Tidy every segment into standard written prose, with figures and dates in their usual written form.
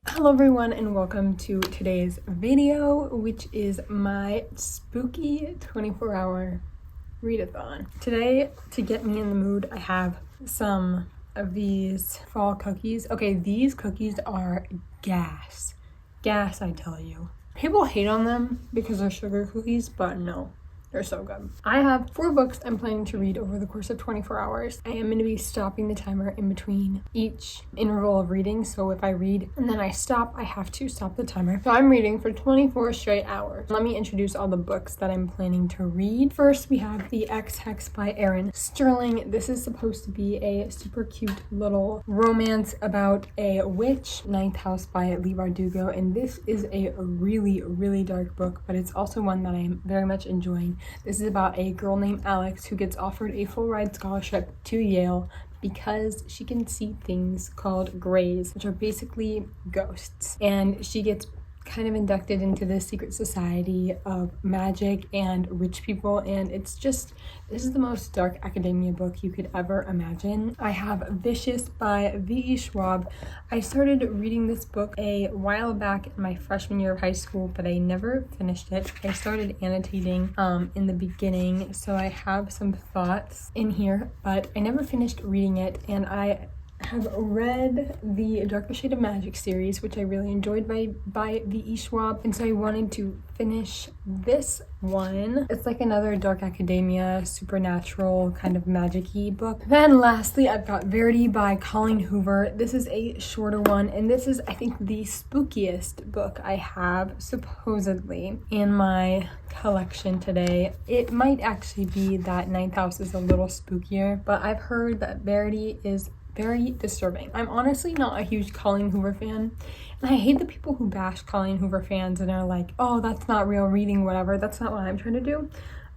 Hello everyone and welcome to today's video, which is my spooky 24-hour readathon. Today, to get me in the mood, I have some of these fall cookies. Okay, these cookies are gas. Gas, I tell you. People hate on them because they're sugar cookies, but no. They're so good. I have 4 books I'm planning to read over the course of 24 hours. I am going to be stopping the timer in between each interval of reading. So if I read and then I stop, I have to stop the timer. So I'm reading for 24 straight hours. Let me introduce all the books that I'm planning to read. First, we have The Ex-Hex by Erin Sterling. This is supposed to be a super cute little romance about a witch. Ninth House by Leigh Bardugo. And this is a really, really dark book, but it's also one that I'm very much enjoying. This is about a girl named Alex who gets offered a full ride scholarship to Yale because she can see things called grays, which are basically ghosts. And she gets kind of inducted into this secret society of magic and rich people, and this is the most dark academia book you could ever imagine. I have Vicious by V.E. Schwab. I started reading this book a while back in my freshman year of high school, but I never finished it. I started annotating in the beginning, so I have some thoughts in here, but I never finished reading it. And I have read the Darker Shade of Magic series, which I really enjoyed by V.E. Schwab, and so I wanted to finish this one. It's like another dark academia, supernatural kind of magic-y book. Then lastly, I've got Verity by Colleen Hoover. This is a shorter one, and this is, I think, the spookiest book I have supposedly in my collection today. It might actually be that Ninth House is a little spookier, but I've heard that Verity is very disturbing. I'm honestly not a huge Colleen Hoover fan, and I hate the people who bash Colleen Hoover fans and are like, oh, that's not real reading, whatever. That's not what I'm trying to do.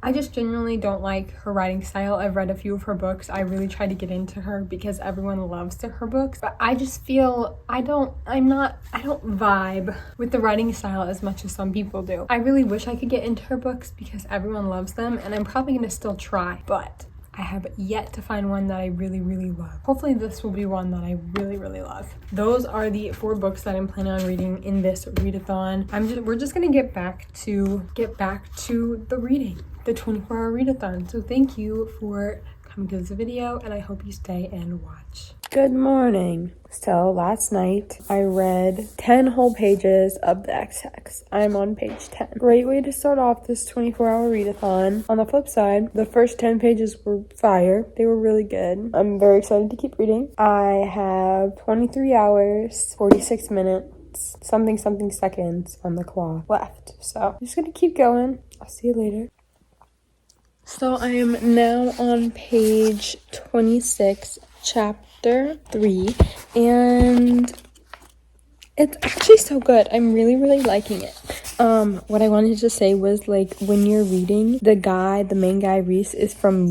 I just genuinely don't like her writing style. I've read a few of her books. I really try to get into her because everyone loves her books, but I just feel I don't vibe with the writing style as much as some people do. I really wish I could get into her books because everyone loves them, and I'm probably gonna still try, but I have yet to find one that I really, really love. Hopefully this will be one that I really, really love. Those are the 4 books that I'm planning on reading in this readathon. We're just gonna get back to the reading, the 24-hour readathon. So thank you for coming to this video, and I hope you stay and watch. Good morning. So last night I read 10 whole pages of The Ex-Hex. I'm on page 10. Great way to start off this 24-hour readathon. On the flip side, the first 10 pages were fire. They were really good. I'm very excited to keep reading. I have 23 hours, 46 minutes, something seconds on the clock left. So I'm just gonna keep going. I'll see you later. So I am now on page 26, chapter 3, and it's actually so good. I'm really, really liking it. What I wanted to say was, like, when you're reading, the main guy, Reese, is from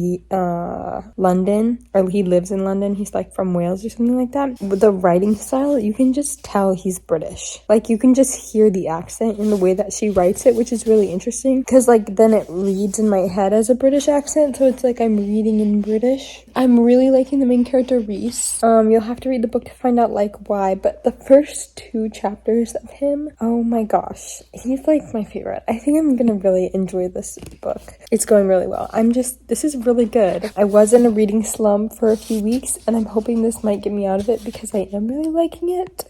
London, or he lives in London. He's like from Wales or something like that. With the writing style, you can just tell he's British. Like, you can just hear the accent in the way that she writes it, which is really interesting, because like then it reads in my head as a British accent, so it's like I'm reading in British. I'm really liking the main character, Reese. You'll have to read the book to find out like why, but the first 2 chapters of him, oh my gosh, he's like my favorite. I think I'm gonna really enjoy this book. It's going really well. This is really good. I was in a reading slump for a few weeks, and I'm hoping this might get me out of it because I am really liking it,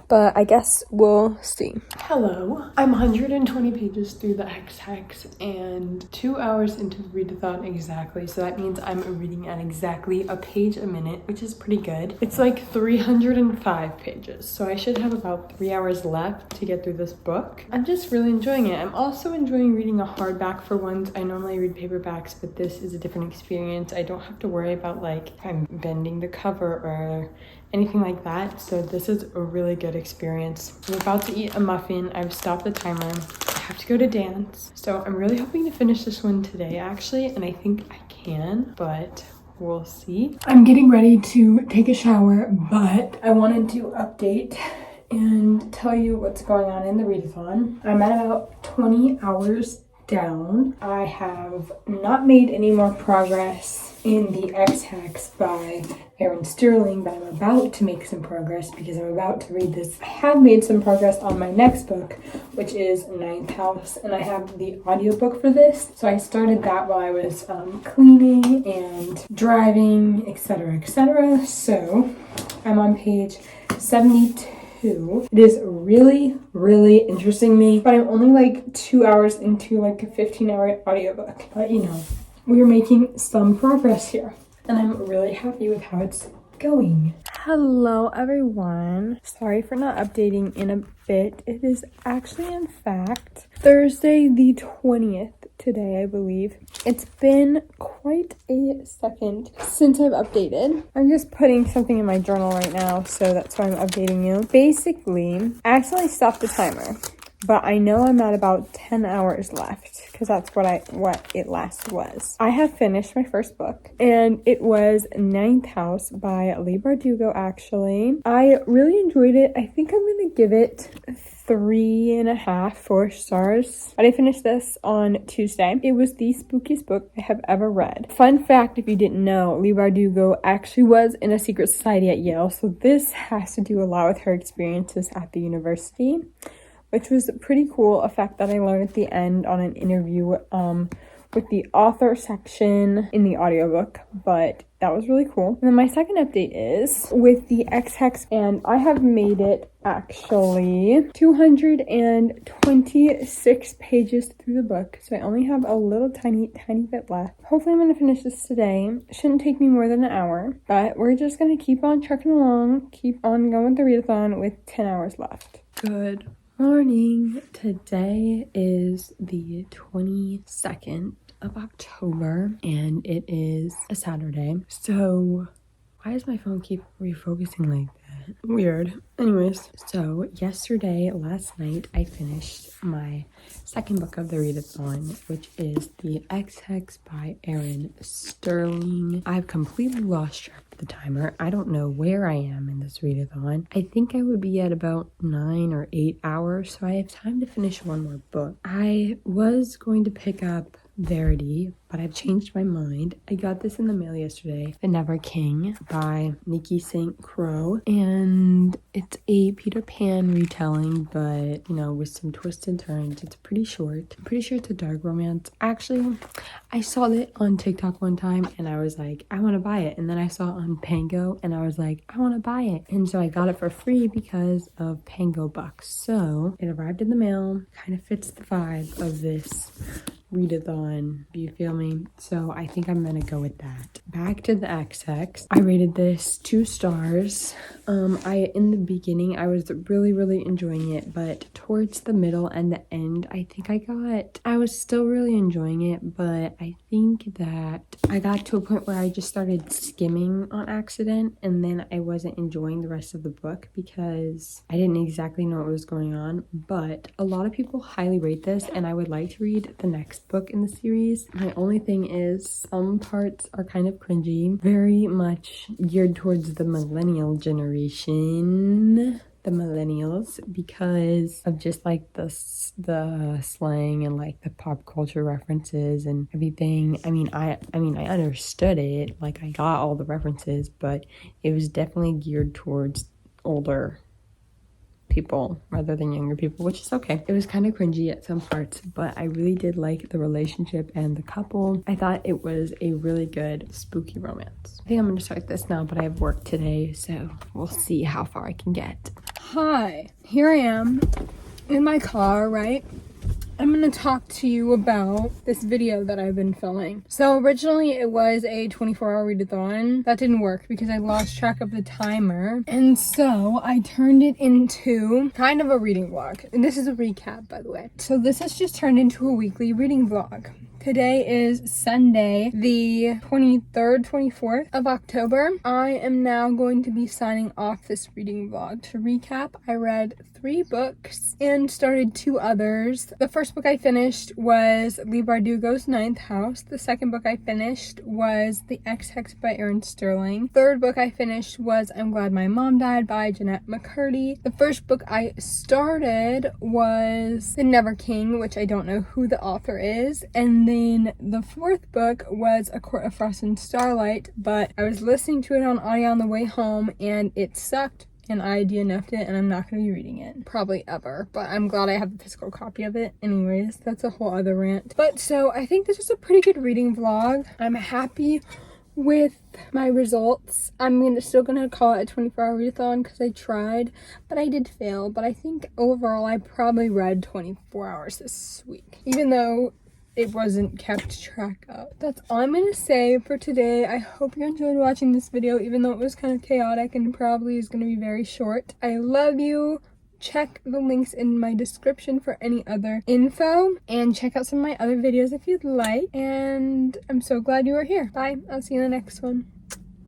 but I guess we'll see. Hello. I'm 120 pages through The Ex-Hex and 2 hours into the readathon exactly, so that means I'm reading at exactly a page a minute, which is pretty good. It's like 305 pages, so I should have about 3 hours left to get through this book. I'm just really enjoying it. I'm also enjoying reading a hardback for once. I normally read paperbacks, but this is a different experience. I don't have to worry about like if I'm bending the cover or anything like that, so this is a really good experience. I'm about to eat a muffin. I've stopped the timer. I have to go to dance, so I'm really hoping to finish this one today actually, and I think I can, but we'll see. I'm getting ready to take a shower, but I wanted to update and tell you what's going on in the readathon. I'm at about 20 hours down. I have not made any more progress in the X-Hex by Aaron Sterling, but I'm about to make some progress because I'm about to read this. I have made some progress on my next book, which is Ninth House, and I have the audiobook for this. So I started that while I was cleaning and driving, etc., etc. So I'm on page 72. It is really, really interesting me, but I'm only like 2 hours into like a 15-hour audiobook. But you know, we are making some progress here, and I'm really happy with how it's going. Hello everyone. Sorry for not updating in a bit. It is actually in fact Thursday the 20th today, I believe. It's been quite a second since I've updated. I'm just putting something in my journal right now, so that's why I'm updating you. Basically, I accidentally stopped the timer, but I know I'm at about 10 hours left because that's what it last was. I have finished my first book, and it was Ninth House by Leigh Bardugo, actually. I really enjoyed it. I think I'm gonna give it 3.5, 4 stars. But I finished this on Tuesday. It was the spookiest book I have ever read. Fun fact, if you didn't know, Leigh Bardugo actually was in a secret society at Yale, so this has to do a lot with her experiences at the university, which was a pretty cool, a fact that I learned at the end on an interview with the author section in the audiobook, but that was really cool. And then my second update is with the X-Hex, and I have made it actually 226 pages through the book, so I only have a little tiny bit left. Hopefully I'm going to finish this today. It shouldn't take me more than an hour, but we're just going to keep on trucking along, keep on going with the readathon with 10 hours left. Good morning. Today is the 22nd of October, and it is a Saturday. So why does my phone keep refocusing like that? Weird. Anyways, so last night, I finished my second book of the readathon, which is the X-Hex by Aaron Sterling. I've completely lost track of the timer. I don't know where I am in this readathon. I think I would be at about 9 or 8 hours, so I have time to finish one more book. I was going to pick up Verity, but I've changed my mind. I got this in the mail yesterday, The Never King by Nikki St. Croix, and it's a Peter Pan retelling, but you know, with some twists and turns. It's pretty short. I'm pretty sure it's a dark romance. Actually, I saw it on TikTok one time and I was like, I want to buy it, and then I saw it on Pango and I was like, I want to buy it, and so I got it for free because of Pango bucks. So it arrived in the mail. Kind of fits the vibe of this readathon, you feel me? So I think I'm gonna go with that. Back to the X-Hex. I rated this 2 stars. In the beginning I was really enjoying it, but towards the middle and the end, I was still really enjoying it, but I think that I got to a point where I just started skimming on accident, and then I wasn't enjoying the rest of the book because I didn't exactly know what was going on. But a lot of people highly rate this, and I would like to read the next book in the series. My only thing is some parts are kind of cringy, very much geared towards the millennial generation, the millennials, because of just like the slang and like the pop culture references and everything. I understood it, like I got all the references, but it was definitely geared towards older people rather than younger people, which is okay. It was kind of cringy at some parts, but I really did like the relationship and the couple. I thought it was a really good spooky romance. I think I'm gonna start this now, but I have work today, so we'll see how far I can get. Hi, here I am in my car, right? I'm gonna talk to you about this video that I've been filming. So originally it was a 24-hour readathon. That didn't work because I lost track of the timer. And so I turned it into kind of a reading vlog. And this is a recap, by the way. So this has just turned into a weekly reading vlog. Today is Sunday, the 23rd, 24th of October. I am now going to be signing off this reading vlog. To recap, I read 3 books and started 2 others. The first book I finished was Leigh Bardugo's Ninth House. The second book I finished was The Ex-Hex by Erin Sterling. Third book I finished was I'm Glad My Mom Died by Jeanette McCurdy. The first book I started was The Never King, which I don't know who the author is. And then the fourth book was A Court of Frost and Starlight, but I was listening to it on audio on the way home and it sucked. And I DNF'd it, and I'm not going to be reading it. Probably ever. But I'm glad I have a physical copy of it. Anyways, that's a whole other rant. But so, I think this was a pretty good reading vlog. I'm happy with my results. I'm still going to call it a 24-hour readathon because I tried. But I did fail. But I think overall, I probably read 24 hours this week. Even though it wasn't kept track of. That's all I'm gonna say for today. I hope you enjoyed watching this video, even though it was kind of chaotic and probably is gonna be very short. I love you. Check the links in my description for any other info, and check out some of my other videos if you'd like. And I'm so glad you were here. Bye. I'll see you in the next one.